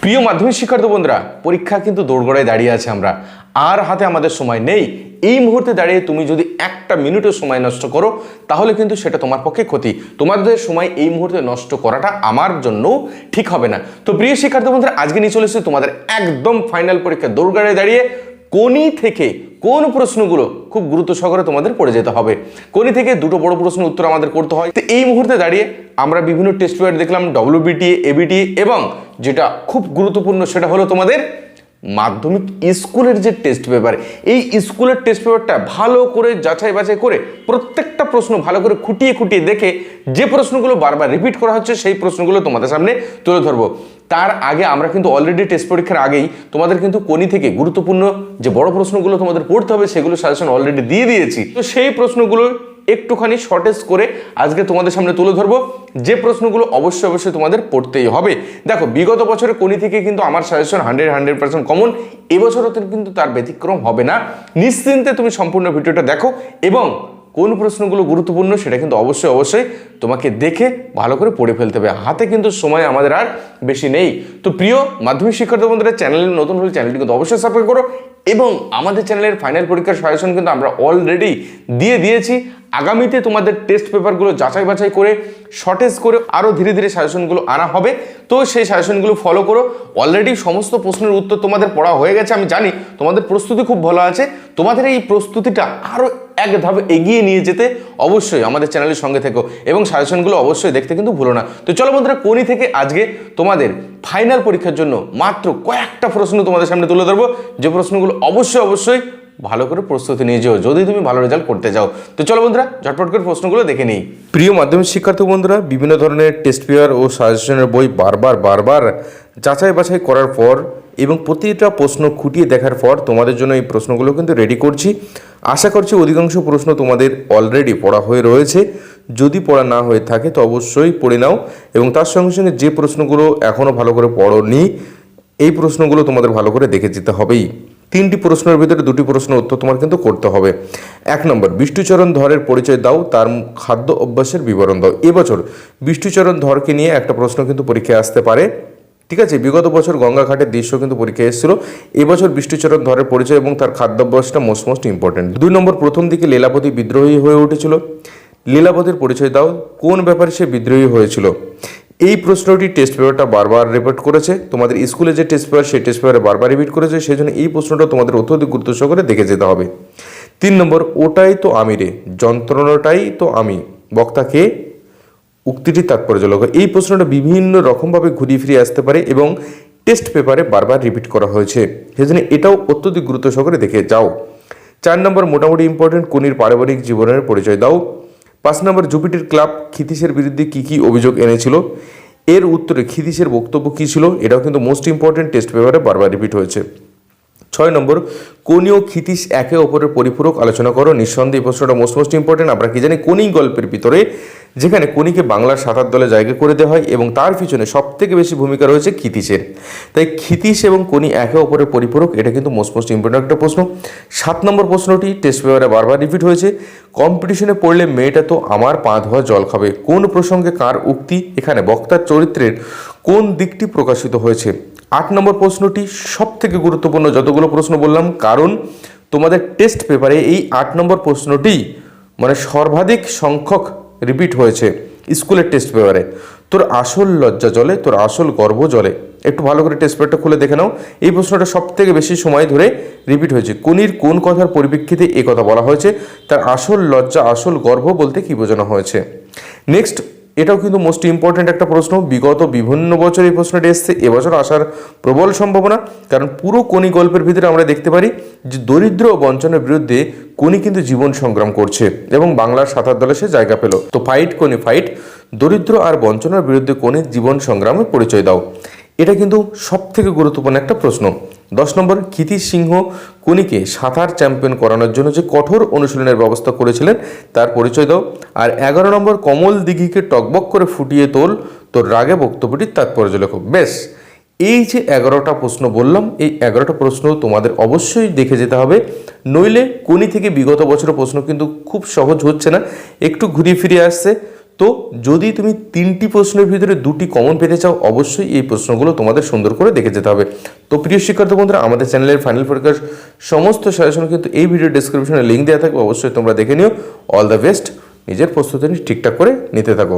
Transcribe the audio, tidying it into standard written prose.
প্রিয় মাধ্যমিক শিক্ষার্থী বন্ধুরা, পরীক্ষা কিন্তু দোরগোড়ায় দাঁড়িয়ে আছে আমরা, আর হাতে আমাদের সময় নেই। এই মুহূর্তে দাঁড়িয়ে তুমি যদি একটা মিনিটও সময় নষ্ট করো তাহলে কিন্তু সেটা তোমার পক্ষে ক্ষতি। তোমাদের সময় এই মুহূর্তে নষ্ট করাটা আমার জন্য ঠিক হবে না। তো প্রিয় শিক্ষার্থী বন্ধুরা, আজকে নিয়ে চলে এসেছি তোমাদের একদম ফাইনাল পরীক্ষা দোরগোড়ায় দাঁড়িয়ে কোনি থেকে কোন প্রশ্নগুলো খুব গুরুত্ব সহকারে তোমাদের পড়ে যেতে হবে। কোনি থেকে দুটো বড় প্রশ্নের উত্তর আমাদের করতে হয়। তো এই মুহূর্তে দাঁড়িয়ে আমরা বিভিন্ন টেস্ট পেপার দেখলাম, WBTA, ABTA, এবং যেটা খুব গুরুত্বপূর্ণ সেটা হলো তোমাদের মাধ্যমিক স্কুলের যে টেস্ট পেপার। এই স্কুলের টেস্ট পেপারটা ভালো করে যাচাই বাছাই করে প্রত্যেকটা প্রশ্ন ভালো করে খুঁটিয়ে খুঁটিয়ে দেখে যে প্রশ্নগুলো বারবার রিপিট করা হচ্ছে সেই প্রশ্নগুলো তোমাদের সামনে তুলে ধরবো। তার আগে আমরা কিন্তু অলরেডি টেস্ট পরীক্ষার আগেই তোমাদের কিন্তু কোনি থেকে গুরুত্বপূর্ণ যে বড় প্রশ্নগুলো তোমাদের পড়তে হবে সেগুলো সাজেশন অলরেডি দিয়ে দিয়েছি। তো সেই প্রশ্নগুলো একটুখানি শর্টেজ করে আজকে তোমাদের সামনে তুলে ধরবো, যে প্রশ্নগুলো অবশ্যই তোমাদের পড়তেই হবে। দেখো, বিগত বছরে কোনি থেকে কিন্তু আমার সাজেশন 100% কমন, এবছরও কিন্তু তার ব্যতিক্রম হবে না। নিশ্চিন্তে তুমি সম্পূর্ণ ভিডিওটা দেখো এবং কোন প্রশ্নগুলো গুরুত্বপূর্ণ সেটা কিন্তু অবশ্যই তোমাকে দেখে ভালো করে পড়ে ফেলতে হবে। হাতে কিন্তু সময় আমাদের আর বেশি নেই। তো প্রিয় মাধ্যমিক শিক্ষার্থী বন্ধুরা, চ্যানেলে নতুন হলে চ্যানেলটি কিন্তু অবশ্যই সাবস্ক্রাইব করো এবং আমাদের চ্যানেলের ফাইনাল পরীক্ষার সাজেশন কিন্তু আমরা অলরেডি দিয়ে দিয়েছি। আগামীতে তোমাদের টেস্ট পেপারগুলো যাচাই বাছাই করে শর্টেজ করে আরও ধীরে ধীরে সাজেশনগুলো আনা হবে। তো সেই সাজেশনগুলো ফলো করো। অলরেডি সমস্ত প্রশ্নের উত্তর তোমাদের পড়া হয়ে গেছে, আমি জানি তোমাদের প্রস্তুতি খুব ভালো আছে। তোমাদের এই প্রস্তুতিটা আরও এক ধাপ এগিয়ে নিয়ে যেতে অবশ্যই আমাদের চ্যানেলের সঙ্গে থেকো এবং সাজেশনগুলো অবশ্যই দেখতে কিন্তু ভুলো না। তো চলো বন্ধুরা, কোনি থেকে আজকে তোমাদের ফাইনাল পরীক্ষার জন্য মাত্র কয়েকটা প্রশ্ন তোমাদের সামনে তুলে ধরবো, যে প্রশ্নগুলো অবশ্যই ভালো করে প্রস্তুতি নিয়ে যাও যদি তুমি ভালো রেজাল্ট করতে যাও। তো চলো বন্ধুরা, ঝটপট করে প্রশ্নগুলো দেখে নিই। প্রিয় মাধ্যমিক শিক্ষার্থী বন্ধুরা, বিভিন্ন ধরনের টেস্ট পেপার ও সাজেশনের বই বারবার যাচাই বাছাই করার পর এবং প্রতিটা প্রশ্ন খুঁটিয়ে দেখার পর তোমাদের জন্য এই প্রশ্নগুলো কিন্তু রেডি করছি। আশা করছি অধিকাংশ প্রশ্ন তোমাদের অলরেডি পড়া হয়ে রয়েছে। যদি পড়া না হয়ে থাকে তো অবশ্যই পড়ে নাও এবং তার সঙ্গে যে প্রশ্নগুলো এখনও ভালো করে পড়োনি এই প্রশ্নগুলো তোমাদের ভালো করে দেখে যেতে হবেই। 3টি প্রশ্নের ভিতরে 2টি প্রশ্ন উত্তর তোমার কিন্তু করতে হবে। 1 নম্বর, বিষ্ণুচরণ ধরের পরিচয় দাও, তার খাদ্য অভ্যাসের বিবরণ দাও। এবছর বিষ্ণুচরণ ধরকে নিয়ে একটা প্রশ্ন কিন্তু পরীক্ষায় আসতে পারে, ঠিক আছে। বিগত বছর গঙ্গা ঘাটের দৃশ্য কিন্তু পরীক্ষায় এসেছিল। এবছর বিষ্ণুচরণ ধরের পরিচয় এবং তার খাদ্যাভ্যাসটা মোস্ট ইম্পর্টেন্ট। 2 নম্বর, প্রথম দিকে লীলাবতী বিদ্রোহী হয়ে উঠেছিল। লীলাবতীর পরিচয় দাও, কোন ব্যাপারে সে বিদ্রোহী হয়েছিল। এই প্রশ্নটি টেস্ট পেপারটা বারবার রিপিট করেছে, তোমাদের স্কুলে যে টেস্ট পেপার সেই টেস্ট পেপারে বারবার রিপিট করেছে, সেই জন্য এই প্রশ্নটা তোমাদের অত্যধিক গুরুত্ব সহকারে দেখে যেতে হবে। 3 নম্বর, ওটাই তো আমি রে, যন্ত্রণাটাই তো আমি, বক্তাকে, উক্তিটির তাৎপর্য লেখো। এই প্রশ্নটা বিভিন্ন রকমভাবে ঘুরিয়ে ফিরিয়ে আসতে পারে এবং টেস্ট পেপারে বারবার রিপিট করা হয়েছে, সেজন্য এটাও অত্যধিক গুরুত্ব সহকারে দেখে যাও। 4 নম্বর, মোটামুটি ইম্পর্টেন্ট, কোনির পারিবারিক জীবনের পরিচয় দাও। 5 নম্বর, জুপিটার ক্লাব ক্ষিতীশের বিরুদ্ধে কী অভিযোগ এনেছিল, এর উত্তরে ক্ষিতীশের বক্তব্য কী ছিল, এটাও কিন্তু মোস্ট ইম্পর্টেন্ট, টেস্ট পেপারে বারবার রিপিট হয়েছে। 6 নম্বর, কোনি ও ক্ষিতীশ একে অপরের পরিপূরক, আলোচনা করো। নিঃসন্দেহে এই প্রশ্নটা মোস্ট ইম্পর্টেন্ট। আমরা কি জানি, কোনি গল্পের ভিতরে যেখানে কোনিকে বাংলার 7 দলে জায়গা করে দেওয়া হয় এবং তার পিছনে সবথেকে বেশি ভূমিকা রয়েছে ক্ষিতীশের, তাই ক্ষিতীশ এবং কোনি একে অপরের পরিপূরক, এটা কিন্তু মোস্ট ইম্পর্টেন্ট একটা প্রশ্ন। 7 নম্বর প্রশ্নটি টেস্ট পেপারে বারবার রিপিট হয়েছে, কম্পিটিশনে পড়লে মেয়েটা তো আমার পা ধোয়া জল খাবে, কোন প্রসঙ্গে কার উক্তি, এখানে বক্তার চরিত্রের কোন দিকটি প্রকাশিত হয়েছে। 8 নম্বর প্রশ্নটি সবথেকে গুরুত্বপূর্ণ যতগুলো প্রশ্ন বললাম, কারণ তোমাদের টেস্ট পেপারে এই 8 নম্বর প্রশ্নটি মানে সর্বাধিক সংখ্যক রিপিট হয়েছে স্কুলের টেস্ট পেপারে। তোর আসল লজ্জা জলে, তোর আসল গর্ব জলে। একটু ভালো করে টেস্ট পেপারটা খুলে দেখে নাও। এই প্রশ্নটা সবথেকে বেশি সময় ধরে রিপিট হয়েছে। কোনির কোন কথার পরিপ্রেক্ষিতে এ কথা বলা হয়েছে, তার আসল লজ্জা আসল গর্ব বলতে কি বোঝানো হয়েছে। নেক্সট, এটাও কিন্তু মোস্ট ইম্পর্টেন্ট একটা প্রশ্ন, বিগত বিভিন্ন বছর এই প্রশ্নটি এসছে, এবছর আসার প্রবল সম্ভাবনা, কারণ পুরো কোনি গল্পের ভিতরে আমরা দেখতে পারি যে দরিদ্র ও বঞ্চনার বিরুদ্ধে কোনি কিন্তু জীবন সংগ্রাম করছে এবং বাংলার 7 দলে সে জায়গা পেল। তো ফাইট কোনি ফাইট, দরিদ্র আর বঞ্চনার বিরুদ্ধে কোনির জীবন সংগ্রামের পরিচয় দাও। এটা কিন্তু সবথেকে গুরুত্বপূর্ণ একটা প্রশ্ন। 10 নম্বর, ক্ষিতীশ সিংহ কোনিকে সাঁতার চ্যাম্পিয়ন করানোর জন্য যে কঠোর অনুশীলনের ব্যবস্থা করেছিলেন তার পরিচয় দাও। আর 11 নম্বর, কমল দিঘিকে টকবক করে ফুটিয়ে তোল, তোর রাগে বক্তব্যটির তাৎপর্য লেখো। বেশ, এই যে 11টা প্রশ্ন বললাম, এই 11টা প্রশ্ন তোমাদের অবশ্যই দেখে যেতে হবে, নইলে কোনি থেকে বিগত বছরের প্রশ্ন কিন্তু খুব সহজ হচ্ছে না, একটু ঘুরিয়ে ফিরিয়ে আসছে। তো যদি তুমি 3টি প্রশ্নের ভিতরে 2টি কমন পেতে চাও, অবশ্যই এই প্রশ্নগুলো তোমাদের সুন্দর করে দেখে যেতে হবে। তো প্রিয় শিক্ষার্থী বন্ধুরা, আমাদের চ্যানেলের ফাইনাল পরীক্ষার সমস্ত সাজেশন কিন্তু এই ভিডিও ডেসক্রিপশনে লিঙ্ক দেওয়া থাকবে, অবশ্যই তোমরা দেখে নিও। অল দ্য বেস্ট, নিজের প্রস্তুতি ঠিকঠাক করে নিতে থাকো।